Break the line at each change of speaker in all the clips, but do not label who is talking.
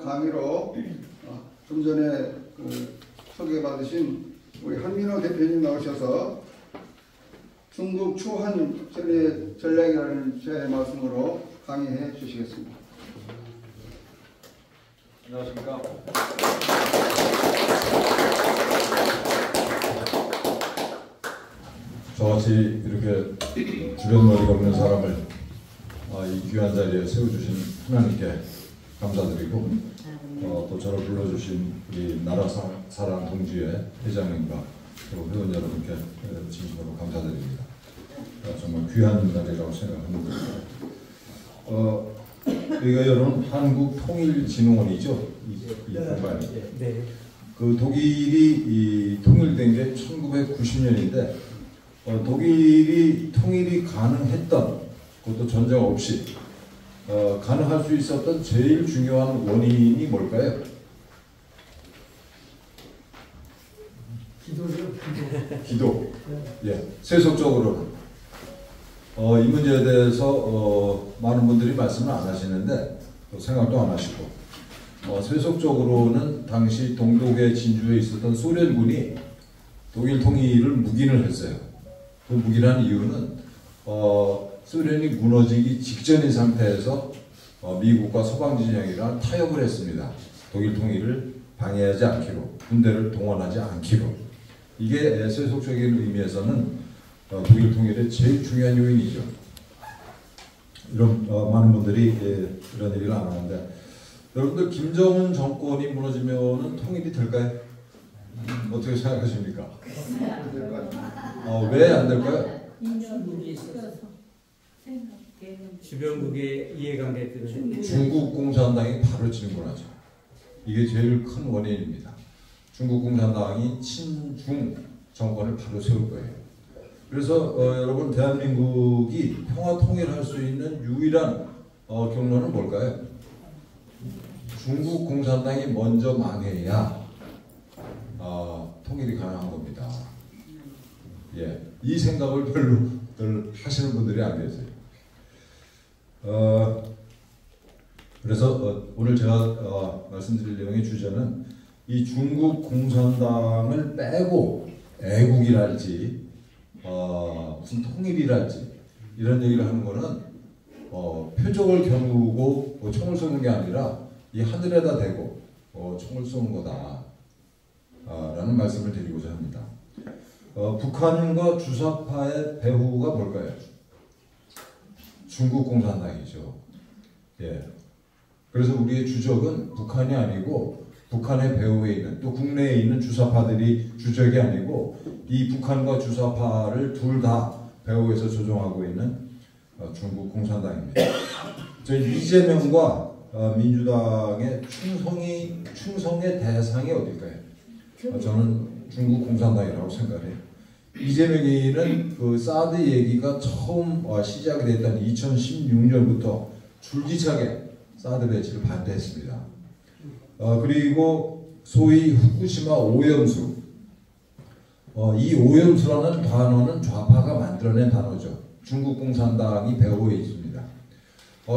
강의로 좀 전에 소개받으신 우리 한민호 대표님 나오셔서 중국 추한 전략이라는 제 말씀으로 강의해 주시겠습니다.
안녕하십니까. 저같이 이렇게 주변 머리가 없는 사람을 이 귀한 자리에 세워주신 하나님께 감사드리고 또 저를 불러주신 우리 나라사랑 동지회 회장님과 또 회원 여러분께 진심으로 감사드립니다. 정말 귀한 자리라고 생각합니다. 여기가 여러분 한국통일진흥원이죠? 이 공간이.
네.
그 독일이 통일된 게 1990년인데 독일이 통일이 가능했던, 그것도 전쟁 없이 가능할 수 있었던 제일 중요한 원인이 뭘까요?
기도죠.
기도. 예, 세속적으로는 이 문제에 대해서 많은 분들이 말씀을 안 하시는데 또 생각도 안 하시고 세속적으로는 당시 동독의 진주에 있었던 소련군이 독일 통일을 묵인을 했어요. 그 묵인한 이유는 소련이 무너지기 직전인 상태에서 미국과 서방 진영이랑 타협을 했습니다. 독일 통일을 방해하지 않기로, 군대를 동원하지 않기로. 이게 세속적인 의미에서는 독일 통일의 제일 중요한 요인이죠. 이런 많은 분들이 이런 얘기를 안 하는데, 여러분들 김정은 정권이 무너지면은 통일이 될까요? 어떻게 생각하십니까? 왜 안 될까요?
중국이 있어서 주변국의 이해관계 때문에
중국 공산당이 바로 진군하죠. 이게 제일 큰 원인입니다. 중국 공산당이 친중 정권을 바로 세울 거예요. 그래서 여러분 대한민국이 평화 통일할 수 있는 유일한 경로는 뭘까요? 중국 공산당이 먼저 망해야 통일이 가능한 겁니다. 예, 이 생각을 별로 하시는 분들이 안 계세요. 그래서 오늘 제가 말씀드릴 내용의 주제는 이 중국 공산당을 빼고 애국이랄지 무슨 통일이랄지 이런 얘기를 하는 거는 표적을 겨누고 총을 쏘는 게 아니라 이 하늘에다 대고 총을 쏘는 거다 라는 말씀을 드리고자 합니다. 북한과 주사파의 배후가 뭘까요? 중국 공산당이죠. 예. 그래서 우리의 주적은 북한이 아니고 북한의 배후에 있는, 또 국내에 있는 주사파들이 주적이 아니고 이 북한과 주사파를 둘 다 배후에서 조종하고 있는 중국 공산당입니다. 저희 이재명과 민주당의 충성의 대상이 어딜까요? 저는 중국 공산당이라고 생각해요. 이재명이는 그 사드 얘기가 처음 시작이 됐던 2016년부터 줄기차게 사드 배치를 반대했습니다. 그리고 소위 후쿠시마 오염수, 이 오염수라는 단어는 좌파가 만들어낸 단어죠. 중국 공산당이 배후에 있습니다.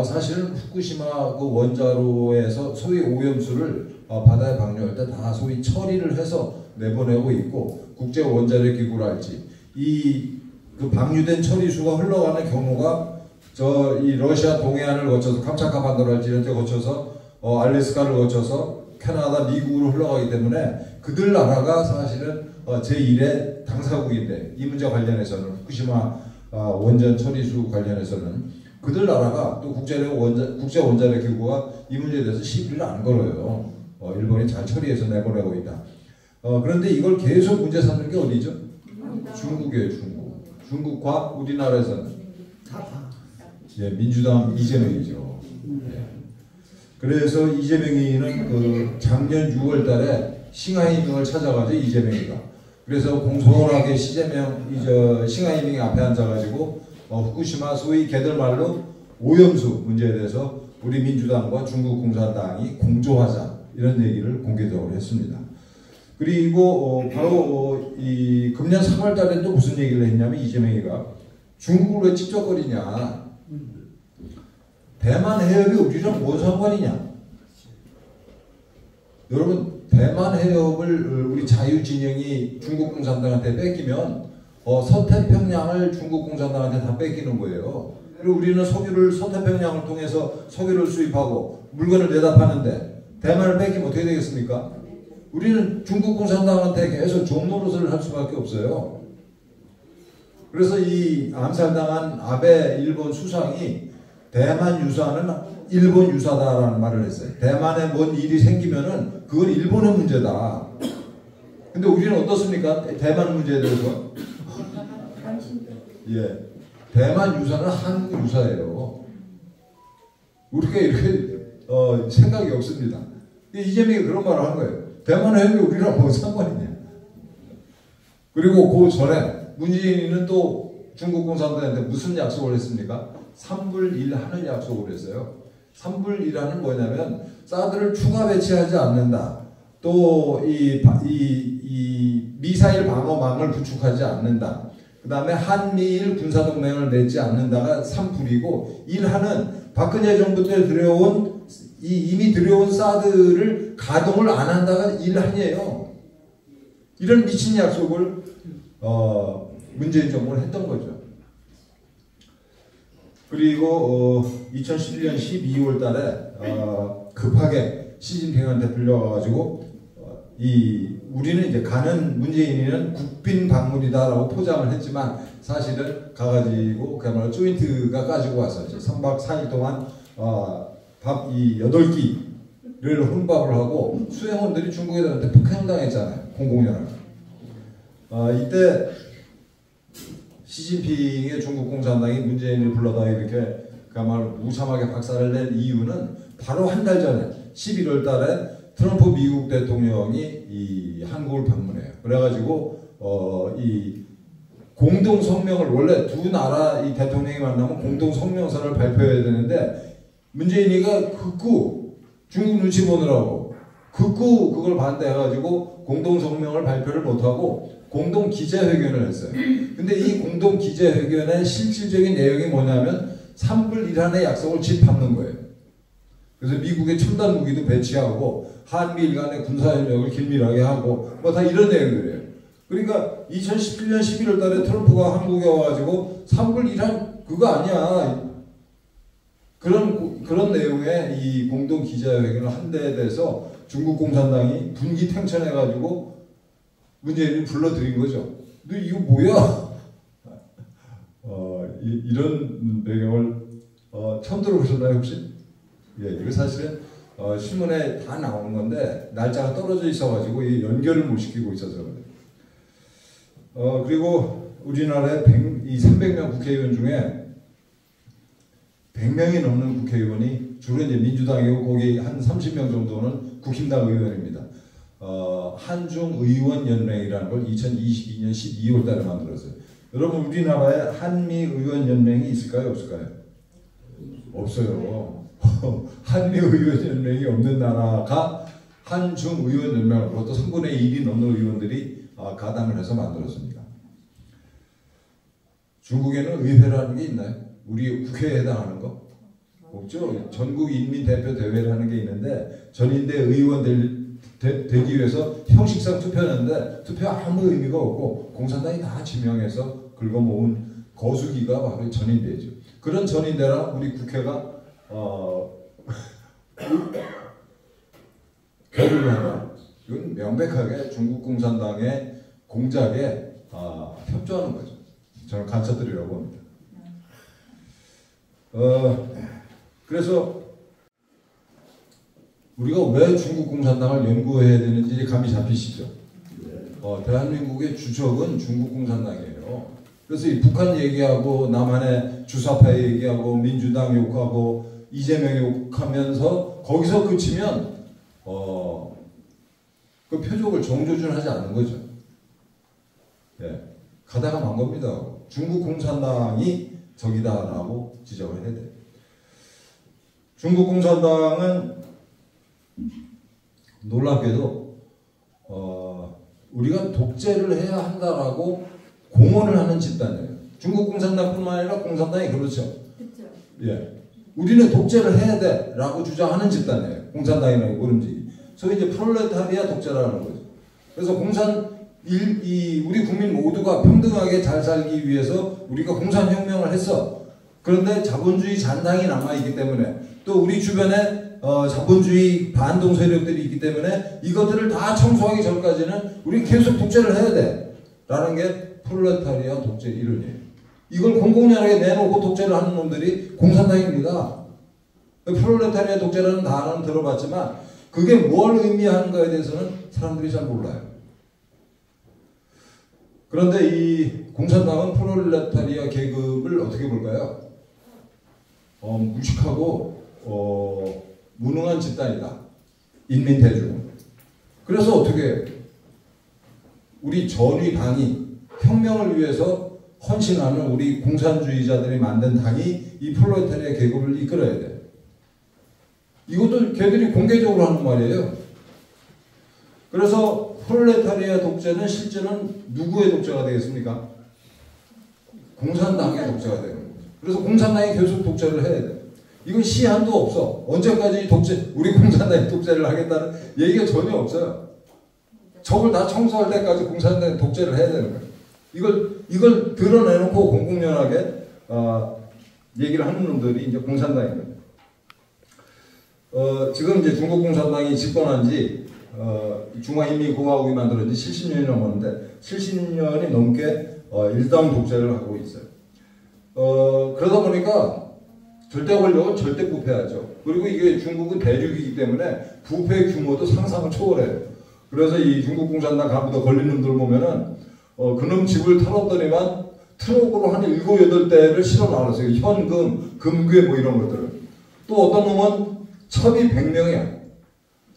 사실은 후쿠시마 그 원자로에서 소위 오염수를 바다에 방류할 때 다 소위 처리를 해서 내보내고 있고, 국제 원자력 기구랄지 그 방류된 처리수가 흘러가는 경로가 이 러시아 동해안을 거쳐서 캄차카 반도랄지 이런 데 거쳐서 알래스카를 거쳐서 캐나다, 미국으로 흘러가기 때문에 그들 나라가 사실은 제1의 당사국인데, 이 문제 관련해서는 후쿠시마 원전 처리수 관련해서는 그들 나라가 또 국제 원자력 기구가 이 문제에 대해서 시비를 안 걸어요. 일본이 잘 처리해서 내보내고 있다. 그런데 이걸 계속 문제 삼는 게 어디죠? 중국이에요. 중국과 우리나라에서는 예, 민주당 이재명이죠. 예. 그래서 이재명이는 그 작년 6월 달에 싱하이밍을 찾아가죠. 이재명이가. 그래서 공손하게 싱하이밍 앞에 앉아가지고 후쿠시마 소위 걔들 말로 오염수 문제에 대해서 우리 민주당과 중국 공산당이 공조하자 이런 얘기를 공개적으로 했습니다. 그리고 바로 이 금년 3월 달에 또 무슨 얘기를 했냐면 이재명이가 중국을 왜 찝쩍거리냐, 대만 해협이 우리랑 뭔 상관이냐, 여러분 대만 해협을 우리 자유진영이 중국 공산당한테 뺏기면 서태평양을 중국 공산당한테 다 뺏기는 거예요. 그리고 우리는 석유를 서태평양을 통해서 석유를 수입하고 물건을 내다 파는데 대만을 뺏기면 어떻게 되겠습니까? 우리는 중국 공산당한테 계속 종노릇을 할 수밖에 없어요. 그래서 이 암살당한 아베 일본 수상이 대만 유사는 일본 유사다라는 말을 했어요. 대만에 뭔 일이 생기면은 그건 일본의 문제다. 근데 우리는 어떻습니까? 대만 문제에 대해서 예, 대만 유사는 한국 유사예요. 우리가 이렇게 생각이 없습니다. 이재명이 그런 말을 한 거예요. 대만 해협이 우리랑 뭐 상관이냐. 그리고 그 전에 문재인은 또 중국 공산당한테 무슨 약속을 했습니까? 3불 1 하는 약속을 했어요. 3불 1하는 뭐냐면 사드를 추가 배치하지 않는다. 또 이 미사일 방어망을 구축하지 않는다. 그 다음에 한미일 군사동맹을 맺지 않는다가 3불이고 1하는 박근혜 정부 때 들여온 이미 들여온 사드를 가동을 안 한다가 1한이에요. 이런 미친 약속을 문재인 정부는 했던 거죠. 그리고 2011년 12월 달에 급하게 시진핑한테 불려가가지고 우리는 이제 가는 문재인이는 국빈 방문이다라고 포장을 했지만 사실은 가가지고 그야말로 조인트가 가지고 왔었죠. 3박 4일 동안 밥 8끼를 혼밥을 하고 수행원들이 중국 애들한테 폭행당했잖아요. 공공연하게. 이때 시진핑의 중국 공산당이 문재인을 불러다 이렇게 그야말로 무참하게 박살을 낸 이유는 바로 한 달 전에 11월 달에 트럼프 미국 대통령이 이 한국을 방문해요. 그래가지고 이 공동 성명을 원래 두 나라 이 대통령이 만나면 공동 성명서를 발표해야 되는데 문재인이가 극구 중국 눈치 보느라고 극구 그걸 반대해가지고 공동 성명을 발표를 못하고 공동 기자회견을 했어요. 근데 이 공동 기자회견의 실질적인 내용이 뭐냐면 3불 1한의 약속을 짓밟는 거예요. 그래서 미국의 첨단 무기도 배치하고 한미일 간의 군사협력을 긴밀하게 하고 뭐 다 이런 내용들이에요. 그러니까 2017년 11월 달에 트럼프가 한국에 와가지고 3불 1한 그거 아니야. 그런 내용의 이 공동 기자회견을 한 데에 대해서 중국 공산당이 분기탱천해가지고 문재인을 불러들인 거죠. 너 이거 뭐야? 이런 배경을 처음 들어보셨나요 혹시? 예, 이거 사실은 신문에 다 나오는 건데 날짜가 떨어져 있어가지고 연결을 못 시키고 있어서 그래요. 그리고 우리나라의 300명 국회의원 중에 100명이 넘는 국회의원이 주로 이제 민주당이고 거기 한 30명 정도는 국힘당 의원입니다. 한중의원연맹이라는 걸 2022년 12월 달에 만들었어요. 여러분 우리나라에 한미의원연맹이 있을까요? 없을까요? 없어요. 한미의원연맹이 없는 나라가 한중의원연맹을 그것도 3분의 1이 넘는 의원들이 가담을 해서 만들었습니다. 중국에는 의회라는 게 있나요? 우리 국회에 해당하는 거? 없죠. 전국인민대표대회라는 게 있는데 전인대 의원 되기 위해서 형식상 투표하는데 투표 아무 의미가 없고 공산당이 다 지명해서 긁어모은 거수기가 바로 전인대죠. 그런 전인대랑 우리 국회가 결의를 한다. 이건 명백하게 중국 공산당의 공작에 협조하는 거죠. 저는 간첩들이라고 합니다. 그래서 우리가 왜 중국 공산당을 연구해야 되는지 감이 잡히시죠? 대한민국의 주적은 중국 공산당이에요. 그래서 이 북한 얘기하고 남한의 주사파 얘기하고 민주당 욕하고 이재명 욕하면서 거기서 그치면 그 표적을 정조준하지 않는 거죠. 예, 가다가 만 겁니다. 중국 공산당이 적이다라고 지적을 해야 돼요. 중국 공산당은 놀랍게도 우리가 독재를 해야 한다라고 공언을 하는 집단이에요. 중국 공산당뿐만 아니라 공산당이 그렇죠. 예, 우리는 독재를 해야 돼라고 주장하는 집단이에요. 공산당이라고 그런지 소위 이제 프롤레타리아 독재라는 거죠. 그래서 우리 국민 모두가 평등하게 잘 살기 위해서 우리가 공산혁명을 했어. 그런데 자본주의 잔당이 남아있기 때문에 또 우리 주변에 자본주의 반동 세력들이 있기 때문에 이것들을 다 청소하기 전까지는 우리 계속 독재를 해야 돼. 라는 게 프롤레타리아 독재 이론이에요. 이걸 공공연하게 내놓고 독재를 하는 놈들이 공산당입니다. 프롤레타리아 독재라는 단어는 들어봤지만 그게 뭘 의미하는가에 대해서는 사람들이 잘 몰라요. 그런데 이 공산당은 프롤레타리아 계급을 어떻게 볼까요? 무식하고 무능한 집단이다. 인민대중은. 그래서 어떻게 우리 전위당이 혁명을 위해서 헌신하는 우리 공산주의자들이 만든 당이 이 프롤레타리아 계급을 이끌어야 돼. 이것도 걔들이 공개적으로 하는 말이에요. 그래서 프롤레타리아 독재는 실제는 누구의 독재가 되겠습니까? 공산당의 독재가 되는 거예요. 그래서 공산당이 계속 독재를 해야 돼. 이건 시한도 없어. 언제까지 우리 공산당이 독재를 하겠다는 얘기가 전혀 없어요. 저걸 다 청소할 때까지 공산당이 독재를 해야 되는 거예요. 이걸 드러내놓고 공공연하게 얘기를 하는 놈들이 이제 공산당입니다. 지금 이제 중국 공산당이 집권한 지 중화인민공화국이 만들어진 지 70년이 넘었는데 70년이 넘게 일당 독재를 하고 있어요. 그러다 보니까 절대 권력은 절대 부패하죠. 그리고 이게 중국은 대륙이기 때문에 부패 규모도 상상을 초월해요. 그래서 이 중국 공산당 간부도 걸린 놈들 보면은 그놈 집을 털었더니만 트럭으로 한 7, 8대를 실어 나왔어요. 현금, 금괴 뭐 이런 것들을. 또 어떤 놈은 첩이 100명이야.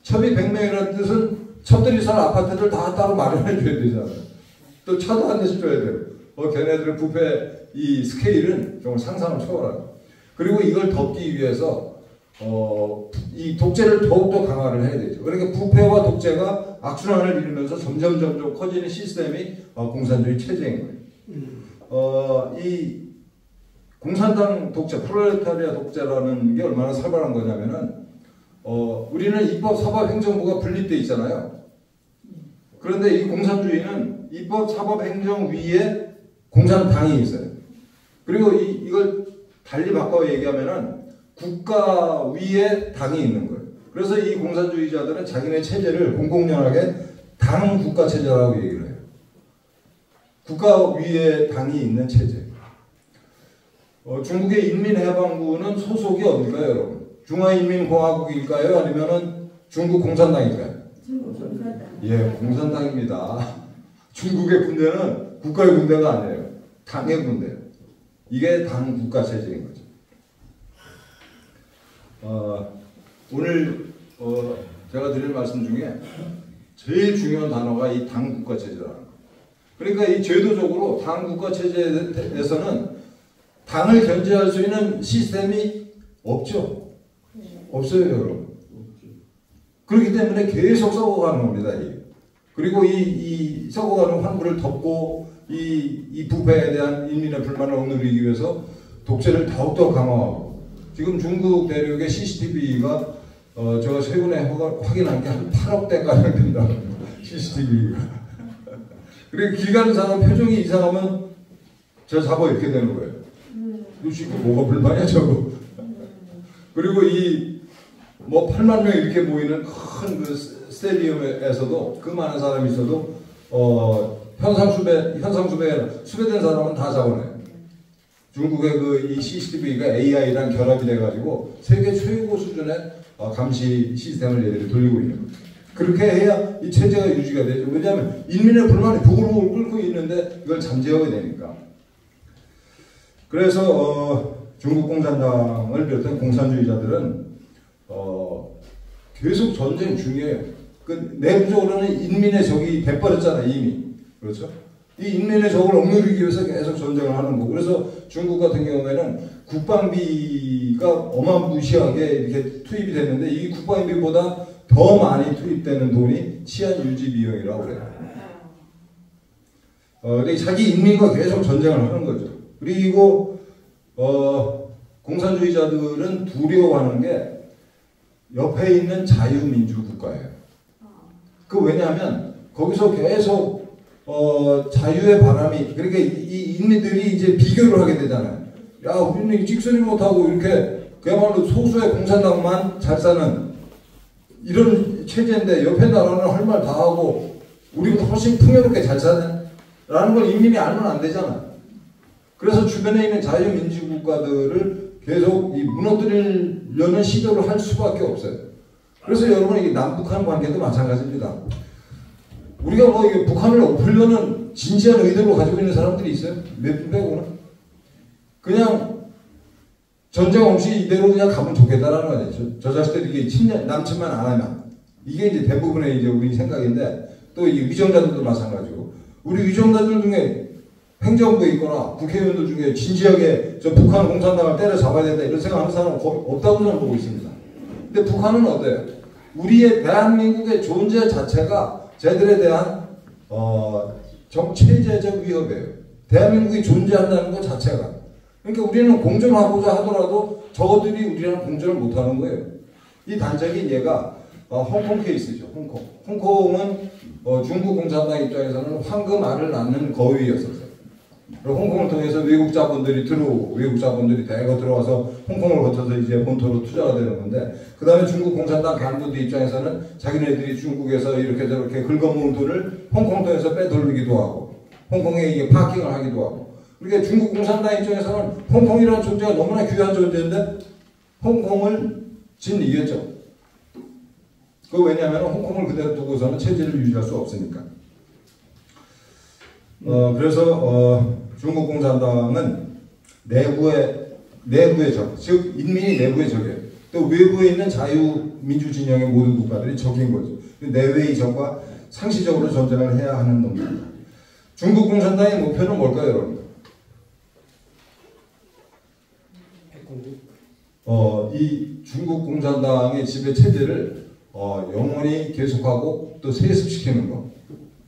첩이 100명이라는 뜻은 첩들이 살 아파트를 다 따로 마련해 줘야 되잖아요. 또 차도 한 대씩 줘야 돼요. 걔네들의 부패 이 스케일은 정말 상상을 초월하죠. 그리고 이걸 덮기 위해서 이 독재를 더욱더 강화를 해야 되죠. 그러니까 부패와 독재가 악순환을 이루면서 점점 커지는 시스템이 공산주의 체제인 거예요. 이 공산당 독재, 프롤레타리아 독재라는 게 얼마나 살벌한 거냐면은 우리는 입법, 사법, 행정부가 분립돼 있잖아요. 그런데 이 공산주의는 입법, 사법, 행정 위에 공산당이 있어요. 그리고 이걸 달리 바꿔 얘기하면은 국가 위에 당이 있는 거예요. 그래서 이 공산주의자들은 자기네 체제를 공공연하게 당 국가 체제라고 얘기를 해요. 국가 위에 당이 있는 체제. 중국의 인민해방군은 소속이 어딜까요, 여러분? 중화인민공화국일까요? 아니면은 중국 공산당일까요?
중국 공산당.
예, 공산당입니다. 중국의 군대는 국가의 군대가 아니에요. 당의 군대예요. 이게 당 국가 체제인 거죠. 오늘 제가 드릴 말씀 중에 제일 중요한 단어가 이 당 국가 체제라는 거예요. 그러니까 이 제도적으로 당 국가 체제에서는 당을 견제할 수 있는 시스템이 없죠. 없어요, 여러분. 그렇기 때문에 계속 썩어가는 겁니다. 그리고 이 썩어가는 환부를 덮고 이 부패에 대한 인민의 불만을 억누르기 위해서 독재를 더욱더 강화하고, 지금 중국 대륙의 CCTV가 제가 최근에 확인한 게 한 8억 대가량 된다. CCTV가. 그리고 길 가는 사람 표정이 이상하면 저 잡아 이렇게 되는 거예요. 도대체 뭐가 불만이야 저거. 그리고 뭐 8만 명 이렇게 모이는 큰 그 스테디움에서도 그 많은 사람이 있어도 수배된 사람은 다 잡아내요. 중국의 이 CCTV가 AI랑 결합이 돼가지고 세계 최고 수준의 감시 시스템을 얘들이 돌리고 있는 거예요. 그렇게 해야 이 체제가 유지가 되죠. 왜냐하면 인민의 불만이 부글부글 끓고 있는데 이걸 잠재워야 되니까. 그래서 중국 공산당을 비롯한 공산주의자들은 계속 전쟁 중이에요. 그 내부적으로는 인민의 적이 돼버렸잖아요, 이미. 그렇죠? 이 인민의 적을 억누르기 위해서 계속 전쟁을 하는 거고. 그래서 중국 같은 경우에는 국방비가 어마무시하게 이렇게 투입이 됐는데 이 국방비보다 더 많이 투입되는 돈이 치안 유지 비용이라고 그래요. 자기 인민과 계속 전쟁을 하는 거죠. 그리고 공산주의자들은 두려워하는 게 옆에 있는 자유민주 국가예요. 그 왜냐하면 거기서 계속 자유의 바람이 그러니까 이 인민들이 이제 비교를 하게 되잖아요. 야, 우리는 찍소리 못하고 이렇게 그야말로 소수의 공산당만 잘 사는 이런 체제인데 옆에 나라는 할 말 다 하고 우리보다 훨씬 풍요롭게 잘 사는 라는 걸 인민이 알면 안 되잖아. 그래서 주변에 있는 자유민주국가들을 계속 이 무너뜨리려는 시도를 할 수밖에 없어요. 그래서 여러분 이게 남북한 관계도 마찬가지입니다. 우리가 뭐 이게 북한을 엎으려는 진지한 의도를 가지고 있는 사람들이 있어요? 몇 분 빼고는? 그냥 전쟁 없이 이대로 그냥 가면 좋겠다라는 거죠. 저 자식들이 이게 친년, 남친만 안 하면. 이게 이제 대부분의 이제 우리 생각인데 또 이 위정자들도 마찬가지고. 우리 위정자들 중에 행정부에 있거나 국회의원들 중에 진지하게 저 북한 공산당을 때려잡아야 된다 이런 생각하는 사람은 거의 없다고 저는 보고 있습니다. 근데 북한은 어때요? 우리의 대한민국의 존재 자체가 쟤들에 대한 체제적 위협이에요. 대한민국이 존재한다는 것 자체가. 그러니까 우리는 공존하고자 하더라도 저것들이 우리랑 공존을 못하는 거예요. 이 단적인 예가 홍콩 케이스죠. 홍콩은 중국 공산당 입장에서는 황금알을 낳는 거위였었어요. 홍콩을 통해서 외국 자본들이 대거 들어와서 홍콩을 거쳐서 이제 본토로 투자가 되는 건데, 그 다음에 중국 공산당 간부들 입장에서는 자기네들이 중국에서 이렇게 저렇게 긁어모은 돈을 홍콩 통해서 빼돌리기도 하고, 홍콩에 이게 파킹을 하기도 하고. 그러니까 중국 공산당 입장에서는 홍콩이라는 존재가 너무나 귀한 존재인데, 홍콩을 이겼죠. 그 왜냐하면 홍콩을 그대로 두고서는 체제를 유지할 수 없으니까. 그래서 중국 공산당은 내부의 적, 즉 인민이 내부의 적이에요. 또 외부에 있는 자유민주 진영의 모든 국가들이 적인 거죠. 내외의 적과 상시적으로 전쟁을 해야 하는 놈입니다. 중국 공산당의 목표는 뭘까요, 여러분? 이 중국 공산당의 지배 체제를 영원히 계속하고 또 세습시키는 거.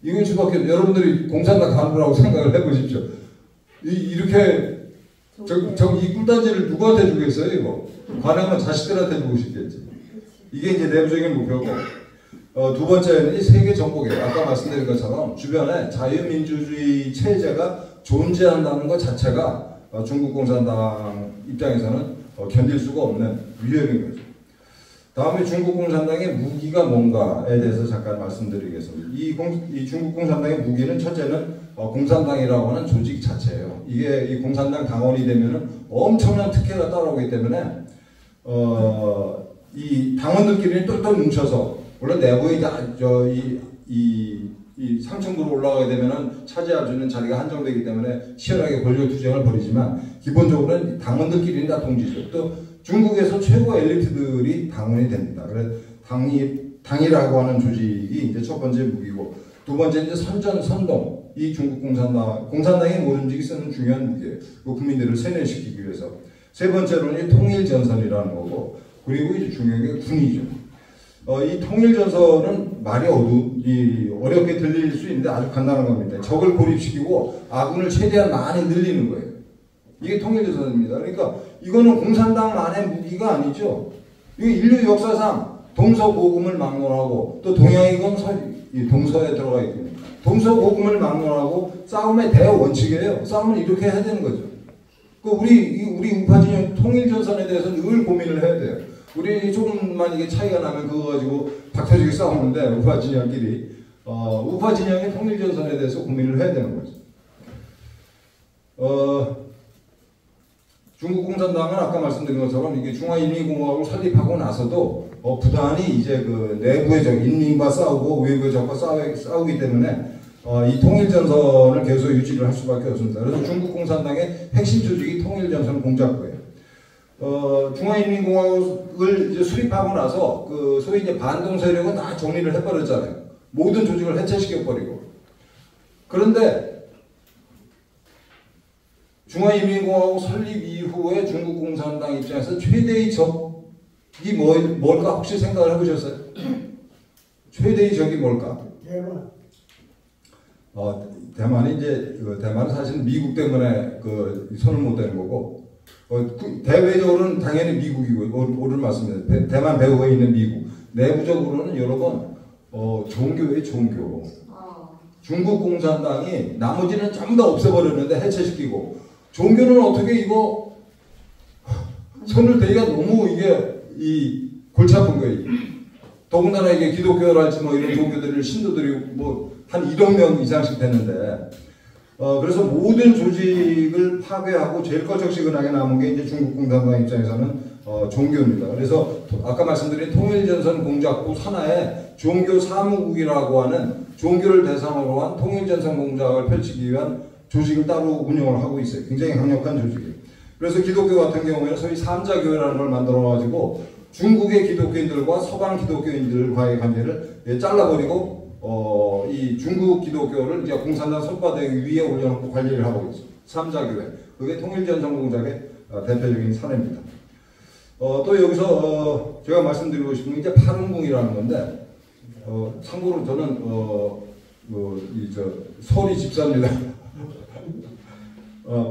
이건 수밖에 여러분들이 공산당 간부라고 생각을 해보십시오. 이렇게 이 꿀단지를 누구한테 주겠어요? 이거 관행은 자식들한테 주고 싶겠지. 이게 이제 내부적인 목표고, 두 번째는 이 세계 정복이에요. 아까 말씀드린 것처럼 주변에 자유민주주의 체제가 존재한다는 것 자체가 중국 공산당 입장에서는 견딜 수가 없는 위협인 거죠. 다음에 중국 공산당의 무기가 뭔가에 대해서 잠깐 말씀드리겠습니다. 이 중국 공산당의 무기는 첫째는 공산당이라고 하는 조직 자체예요. 이게 이 공산당 당원이 되면은 엄청난 특혜가 따라오기 때문에 이 당원들끼리 똘똘 뭉쳐서, 물론 내부에 이 상층부로 올라가게 되면은 차지할 수 있는 자리가 한정되기 때문에 치열하게 권력 투쟁을 벌이지만 기본적으로는 당원들끼리는 다 동지죠. 또 중국에서 최고 엘리트들이 당원이 됩니다. 그래서 당이라고 하는 조직이 이제 첫 번째 무기고, 두 번째 이제 선전, 이 중국 공산당의 모든 움직이 쓰는 중요한 무기예요. 국민들을 세뇌시키기 위해서. 세 번째로는 통일전선이라는 거고, 그리고 이제 중요한 게 군이죠. 이 통일전선은 말이 어렵게 들릴 수 있는데 아주 간단한 겁니다. 적을 고립시키고 아군을 최대한 많이 늘리는 거예요. 이게 통일전선입니다. 그러니까 이거는 공산당만의 무기가 아니죠. 이게 인류 역사상 동서고금을 막론하고, 또 동양이건 동서에 들어가 있거든요. 동서고금을 막론하고 싸움의 대원칙이에요. 싸움은 이렇게 해야 되는 거죠. 우리 우파진영 통일전선에 대해서 늘 고민을 해야 돼요. 우리 조금만 이게 차이가 나면 그거 가지고 박터지게 싸우는데, 우파진영끼리 우파진영의 통일전선에 대해서 고민을 해야 되는 거죠. 중국 공산당은 아까 말씀드린 것처럼 이게 중화인민공화국을 설립하고 나서도 부단히 이제 그 내부의 적, 인민과 싸우고 외부의 적과 싸우기 때문에 이 통일전선을 계속 유지를 할 수밖에 없습니다. 그래서 중국 공산당의 핵심 조직이 통일전선 공작부예요. 중화인민공화국을 이제 수립하고 나서 그 소위 이제 반동 세력은 다 정리를 해버렸잖아요. 모든 조직을 해체시켜버리고. 그런데 중화인민공화국 설립 이후에 중국 공산당 입장에서 최대의 적이 뭘까 혹시 생각을 해보셨어요? 최대의 적이 뭘까?
대만.
대만이 이제 대만은 사실 미국 때문에 그 손을 못 대는 거고, 대외적으로는 당연히 미국이고 옳은 말씀입니다. 대만 배후에 있는 미국. 내부적으로는 여러 번 종교의 종교. 중국 공산당이 나머지는 전부 다 없애버렸는데 해체시키고 종교는 어떻게 이거 손을 대기가 너무 이게 이 골치 아픈 거예요. 더군다나 이게 기독교랄지 뭐 이런 종교들을 신도들이 뭐 한 1억 명 이상씩 되는데 그래서 모든 조직을 파괴하고 제일 꺼적시근하게 남은 게 이제 중국 공산당 입장에서는 종교입니다. 그래서 아까 말씀드린 통일전선 공작부 산하에 종교 사무국이라고 하는 종교를 대상으로 한 통일전선 공작을 펼치기 위한 조직을 따로 운영을 하고 있어요. 굉장히 강력한 조직이에요. 그래서 기독교 같은 경우에는 소위 삼자교회라는 걸 만들어가지고 중국의 기독교인들과 서방 기독교인들과의 관계를 잘라버리고 이 중국 기독교를 이제 공산당 손바닥 위에 올려놓고 관리를 하고 있어요. 삼자교회. 그게 통일전선 공작의 대표적인 사례입니다. 또 여기서 제가 말씀드리고 싶은 게 이제 파룬궁이라는 건데 참고로 저는 서울이 집사입니다.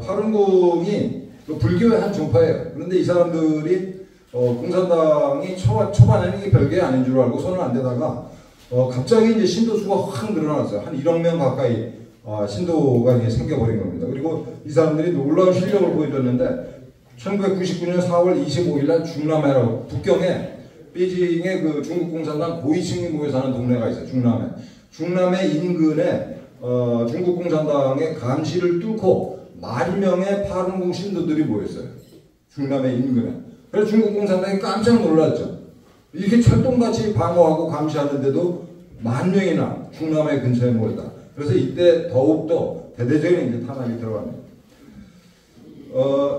파룬궁이 불교의 한 종파예요. 그런데 이 사람들이 공산당이 초반에는 이게 별게 아닌 줄 알고 손을 안 대다가 갑자기 이제 신도 수가 확 늘어났어요. 한 1억 명 가까이 신도가 이제 생겨버린 겁니다. 그리고 이 사람들이 놀라운 실력을 보여줬는데 1999년 4월 25일 날 중남해라고 북경에 베이징에 그 중국 공산당 고위층이 모여 사는 동네가 있어요. 중남해 인근에 중국 공산당의 감시를 뚫고 10,000명의 파룬궁 신도들이 모였어요. 중남해 인근에. 그래서 중국 공산당이 깜짝 놀랐죠. 이렇게 철동같이 방어하고 감시하는데도 10,000명이나 중남해 근처에 모였다. 그래서 이때 더욱더 대대적인 이제 탄압이 들어갑니다.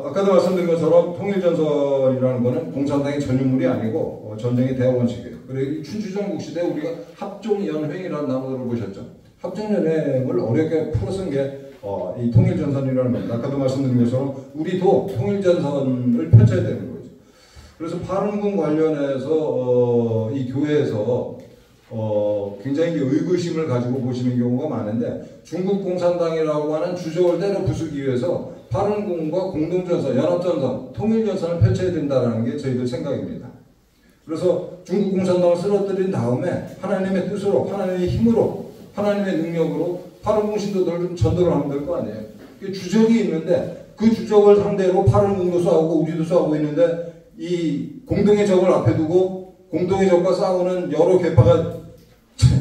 아까도 말씀드린 것처럼 통일전선이라는 것은 공산당의 전유물이 아니고 전쟁의 대원칙이에요. 그리고 춘추전국 시대 우리가 합종연횡이라는 단어를 보셨죠. 합종연횡을 어렵게 풀어쓴 게 이 통일전선이라는 겁니다. 아까도 말씀드린 것처럼 우리도 통일전선을 펼쳐야 되는 거죠. 그래서 파룬궁 관련해서 이 교회에서 굉장히 의구심을 가지고 보시는 경우가 많은데 중국 공산당이라고 하는 주적을 때려 부수기 위해서 파룬궁과 공동전선, 연합전선, 통일전선을 펼쳐야 된다는 게 저희들 생각입니다. 그래서 중국 공산당을 쓰러뜨린 다음에 하나님의 뜻으로, 하나님의 힘으로, 하나님의 능력으로 파룬궁 신도들을 좀 전도를 하면 될 거 아니에요. 주적이 있는데 그 주적을 상대로 파룬궁도 싸우고 우리도 싸우고 있는데 이 공동의 적을 앞에 두고 공동의 적과 싸우는 여러 계파가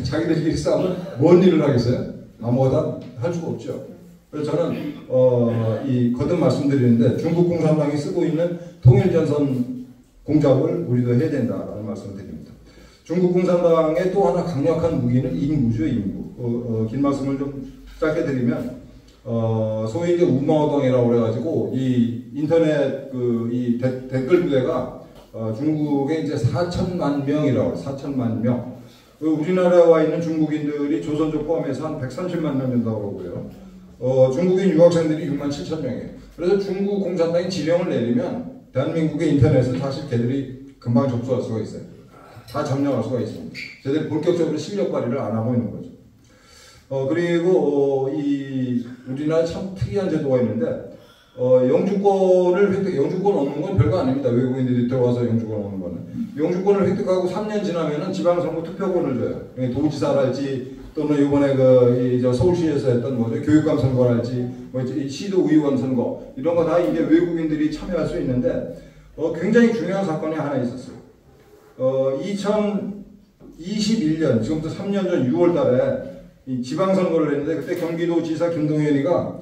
자기들끼리 싸우면 뭔 일을 하겠어요? 아무거나 할 수가 없죠. 그래서 저는 거듭 말씀드리는데 중국 공산당이 쓰고 있는 통일전선 공작을 우리도 해야 된다라는 말씀을 드립니다. 중국 공산당의 또 하나 강력한 무기는 인구죠, 인구. 긴 말씀을 좀 짧게 드리면 소위 이제 우마오당이라고 그래가지고 이 인터넷 이 댓글 부대가 중국에 이제 4천만 명이라고 해요. 4천만 명. 우리나라에 와 있는 중국인들이 조선족 포함해서 한 130만 명 된다고 그러고요. 중국인 유학생들이 6만 7천 명이에요. 그래서 중국 공산당이 지령을 내리면 대한민국의 인터넷은 사실 걔들이 금방 접수할 수가 있어요. 다 점령할 수가 있습니다. 저희들이 본격적으로 실력 발휘를 안 하고 있는 거죠. 그리고 이 우리나라에 참 특이한 제도가 있는데 영주권 얻는 건 별거 아닙니다. 외국인들이 들어와서 영주권 얻는 거는. 영주권을 획득하고 3년 지나면은 지방선거 투표권을 줘요. 도지사랄지 또는 이번에 서울시에서 했던 교육감 선거랄지 시도 의원 선거 이런 거 다 이제 외국인들이 참여할 수 있는데 굉장히 중요한 사건이 하나 있었어요. 2021년 지금부터 3년 전 6월 달에 이 지방선거를 했는데 그때 경기도지사 김동연이가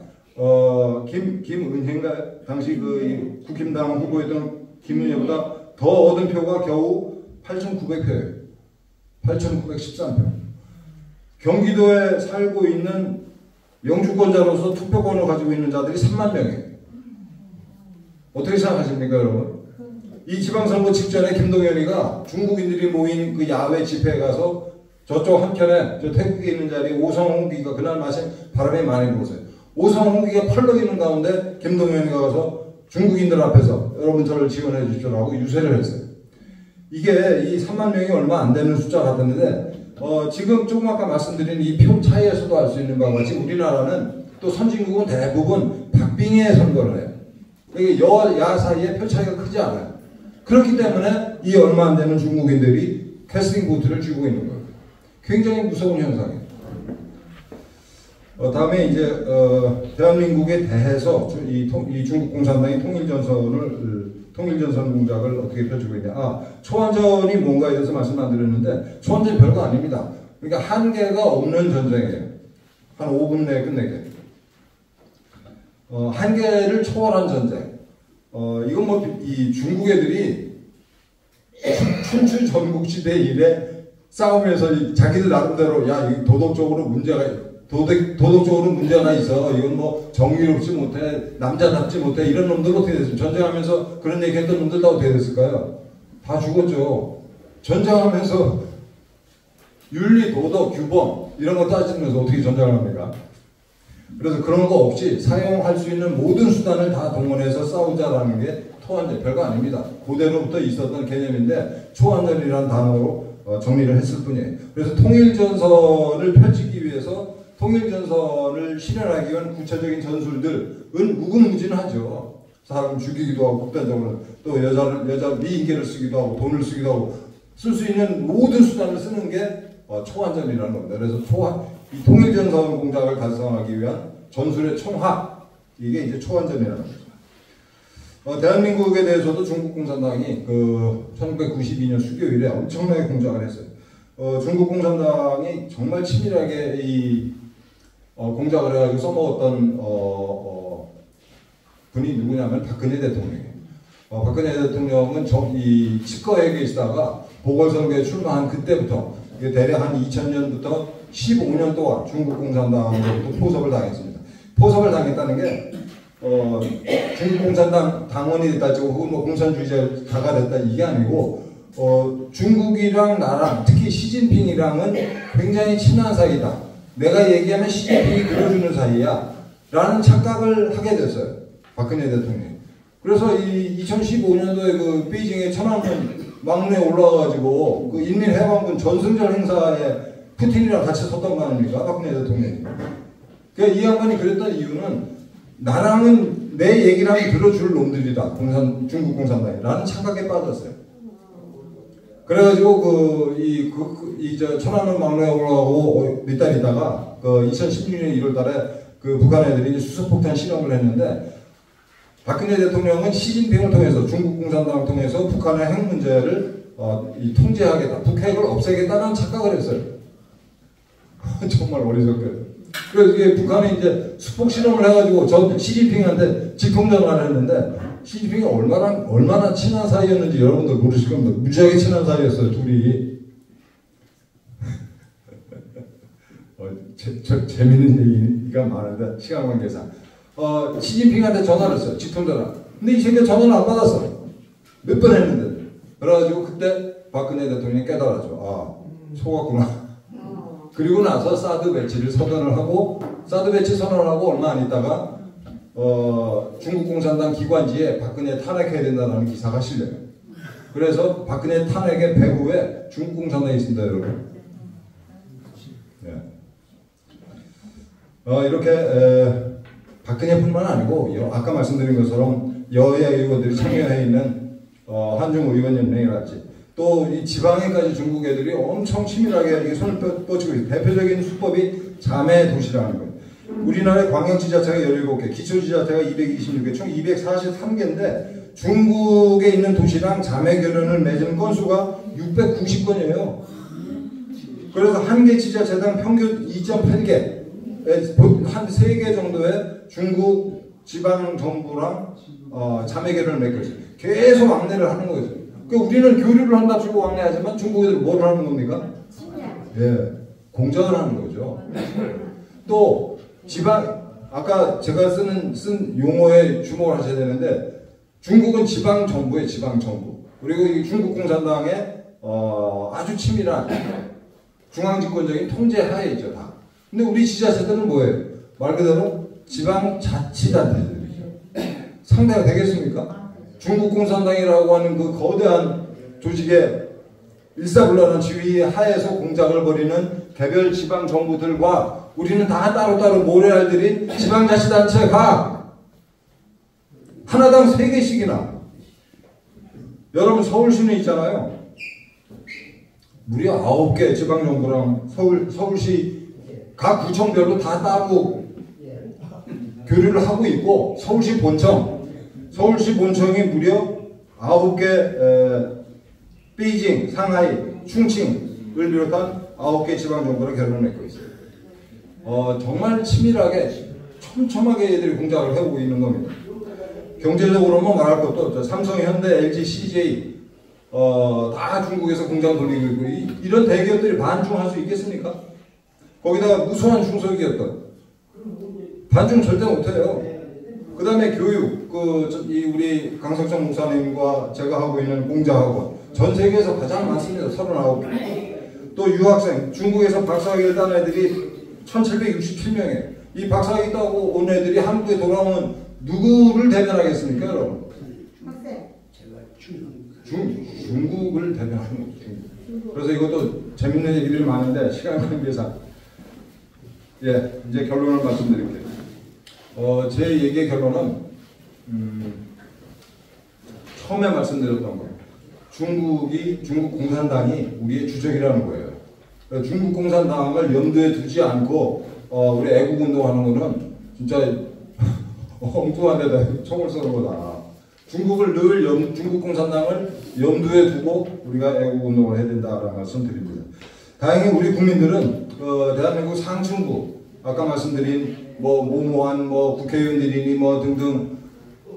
김은혜인가 당시 그 국힘당 후보였던 김은혜보다 더 얻은 표가 겨우 8,900표예요. 8,913표. 경기도에 살고 있는 영주권자로서 투표권을 가지고 있는 자들이 3만 명이에요. 어떻게 생각하십니까, 여러분? 이 지방선거 직전에 김동연이가 중국인들이 모인 그 야외 집회에 가서 저쪽 한켠에 저 태국에 있는 자리에 오성홍기가 그날 마신 바람이 많이 불었어요. 오성홍기가 펄럭이는 가운데 김동연이가 가서 중국인들 앞에서 여러분 저를 지원해 주십시오라고 유세를 했어요. 이게 이 3만 명이 얼마 안 되는 숫자 같았는데 지금 조금 아까 말씀드린 이 표 차이에서도 알 수 있는 바와 같이 우리나라는 또 선진국은 대부분 박빙의 선거를 해요. 그러니까 여야 사이에 표 차이가 크지 않아요. 그렇기 때문에 이 얼마 안 되는 중국인들이 캐스팅 보트를 쥐고 있는 거예요. 굉장히 무서운 현상이에요. 다음에 이제 대한민국에 대해서 이 중국 공산당이 통일전선 공작을 어떻게 펼치고 있냐. 초안전이 뭔가에 대해서 말씀 안 드렸는데 초안전이 별거 아닙니다. 그러니까 한계가 없는 전쟁이에요. 한 5분 내에 끝내게. 한계를 초월한 전쟁. 이건 뭐 이 중국 애들이 춘추 전국시대 이래 싸움에서 자기들 나름대로 야, 이 도덕적으로 문제가 있어. 이건 뭐 정의롭지 못해, 남자답지 못해. 이런 놈들 어떻게 됐어요? 전쟁하면서 그런 얘기했던 놈들 다 어떻게 됐을까요? 다 죽었죠. 전쟁하면서 윤리, 도덕, 규범 이런 거 따지면서 어떻게 전쟁을 합니까? 그래서 그런 거 없이 사용할 수 있는 모든 수단을 다 동원해서 싸우자라는 게 초안전, 별거 아닙니다. 고대로부터 있었던 개념인데 초안전이라는 단어로 정리를 했을 뿐이에요. 그래서 통일전선을 펼치기 위해서 통일전선을 실현하기 위한 구체적인 전술들은 무궁무진하죠. 사람 죽이기도 하고 극단적으로 또 여자 미인계를 쓰기도 하고 돈을 쓰기도 하고 쓸 수 있는 모든 수단을 쓰는 게 초안전이라는 겁니다. 그래서 이 통일전선 공작을 달성하기 위한 전술의 총합, 이게 이제 초안전이라는 거죠. 대한민국에 대해서도 중국 공산당이 1992년 수교일에 엄청나게 공작을 했어요. 중국 공산당이 정말 치밀하게 이 공작을 해가지고 써먹었던 분이 누구냐면 박근혜 대통령이에요. 박근혜 대통령은 이 치과에 계시다가 보궐선거에 출마한 그때부터 대략 한 2000년부터 15년 동안 중국 공산당으로부터 포섭을 당했습니다. 포섭을 당했다는 게 중국 공산당 당원이 됐다 혹은 뭐 공산주의자가 됐다 이게 아니고 중국이랑 나랑 특히 시진핑이랑은 굉장히 친한 사이다. 내가 얘기하면 시진핑이 들어주는 사이야 라는 착각을 하게 됐어요. 박근혜 대통령이. 그래서 이 2015년도에 그 베이징에 천안문 막내에 올라와가지고 그 인민해방군 전승절 행사에 푸틴이랑 같이 섰던 거 아닙니까? 박근혜 대통령이. 그러니까 이 양반이 그랬던 이유는 나랑은 내 얘기를 하면 들어줄 놈들이다. 중국 공산당이. 라는 착각에 빠졌어요. 그래가지고 천안문 막내에 올라가고 몇 달 있다가 2016년 1월 달에 북한 애들이 이제 수소폭탄 실험을 했는데 박근혜 대통령은 시진핑을 통해서 중국 공산당을 통해서 북한의 핵 문제를 통제하겠다, 북핵을 없애겠다는 착각을 했어요. 정말 어리석게. 그래서 이게 북한이 이제 수폭 실험을 해가지고 시진핑한테 직통전화를 했는데 시진핑이 얼마나 친한 사이였는지 여러분들 모르실 겁니다. 무지하게 친한 사이였어요, 둘이. 재밌는 얘기가 많은데 시간 관계상. 시진핑한테 전화를 했어요. 직통전화. 근데 이 새끼가 전화를 안 받았어. 몇 번 했는데. 그래가지고 그때 박근혜 대통령이 깨달았죠. 속았구나. 그리고 나서 사드 배치를 선언을 하고 사드 배치 선언을 하고 얼마 안 있다가 중국 공산당 기관지에 박근혜 탄핵해야 된다는 기사가 실려요. 그래서 박근혜 탄핵의 배후에 중국 공산당이 있습니다, 여러분. 네. 이렇게 박근혜뿐만 아니고 아까 말씀드린 것처럼 여야 의원들이 참여해 있는 한중의원연맹이랄지 또 이 지방에까지 중국 애들이 엄청 치밀하게 손을 뻗치고 있어요. 대표적인 수법이 자매 도시라는 거예요. 우리나라의 광역지자체가 17개, 기초지자체가 226개, 총 243개인데 중국에 있는 도시랑 자매 결연을 맺은 건수가 690건이에요. 그래서 한 개 지자체당 평균 2.8개, 한 3개 정도의 중국 지방 정부랑 자매 결연을 맺고 있어요. 계속 왕래를 하는 거죠. 그러니까 우리는 교류를 한답시고 왕래하지만 중국애들은 뭘 하는 겁니까? 예, 공작을 하는 거죠. 또 지방, 아까 제가 쓴 용어에 주목을 하셔야 되는데 중국은 지방 정부예요, 지방 정부. 그리고 이 중국 공산당의 아주 치밀한 중앙 집권적인 통제 하에있죠, 다. 근데 우리 지자체들은 뭐예요? 말 그대로 지방 자치단체들이죠. 상대가 되겠습니까? 중국 공산당이라고 하는 그 거대한 조직의 일사불란한 지휘 하에서 공작을 벌이는 개별 지방 정부들과 우리는 다 따로따로 모래알들이 지방자치단체가 하나당 3개씩이나. 여러분 서울시는 있잖아요. 무려 9개 지방정부랑 서울시 각 구청별로 다 따로 교류를 하고 있고 서울시 본청이 무려 9개 베이징, 상하이, 충칭을 비롯한 9개 지방정부랑 결론을 맺고 있어요. 정말 치밀하게 촘촘하게 얘들이 공작을 해오고 있는 겁니다. 경제적으로는 말할 것도 없죠. 삼성, 현대, LG, CJ 다 중국에서 공장 돌리고 있고 이런 대기업들이 반중할 수 있겠습니까? 거기다가 무수한 중소기업들 반중 절대 못해요. 그 다음에 교육, 우리 강석정 목사님과 제가 하고 있는 공자학원 전 세계에서 가장 많습니다. 39개. 또 유학생, 중국에서 박사학위를 딴 애들이 1767명이에요. 이 박사학위 따고 온 애들이 한국에 돌아오면 누구를 대변하겠습니까, 여러분? 중국을 대변하는 거죠. 그래서 이것도 재밌는 얘기들이 많은데 시간 관계상 이제 결론을 말씀드릴게요. 제 얘기의 결론은 처음에 말씀드렸던 거예요. 중국 공산당이 우리의 주적이라는 거예요. 중국 공산당을 염두에 두지 않고 우리 애국운동하는 거는 진짜 엉뚱한 데다 총을 쏘는 거다. 중국 공산당을 염두에 두고 우리가 애국운동을 해야 된다라는 말씀 드립니다. 다행히 우리 국민들은 대한민국 상층부 아까 말씀드린 모모한 국회의원들이니 등등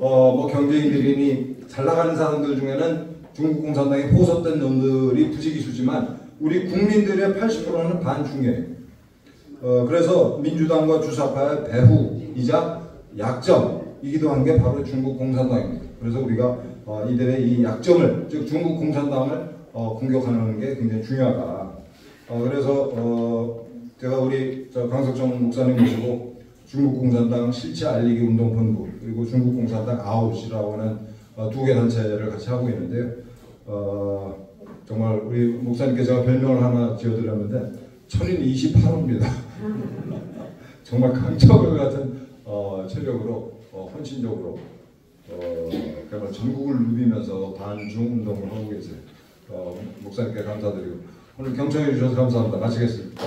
경제인들이니 잘 나가는 사람들 중에는 중국 공산당에 포섭된 놈들이 부지기수지만 우리 국민들의 80%는 반중이에요. 그래서 민주당과 주사파의 배후이자 약점이기도 한 게 바로 중국 공산당입니다. 그래서 우리가 이들의 이 약점을 즉 중국 공산당을 공격하는 게 굉장히 중요하다. 그래서 제가 우리 강석정 목사님 모시고 중국 공산당 실체 알리기 운동본부 그리고 중국 공산당 아웃이라고 하는 두 개 단체를 같이 하고 있는데요. 정말 우리 목사님께 제가 별명을 하나 지어드렸는데 천인 28호입니다. 정말 강철 같은 체력으로 헌신적으로 정말 전국을 누비면서 반중 운동을 하고 계세요. 목사님께 감사드리고 오늘 경청해 주셔서 감사합니다. 마치겠습니다.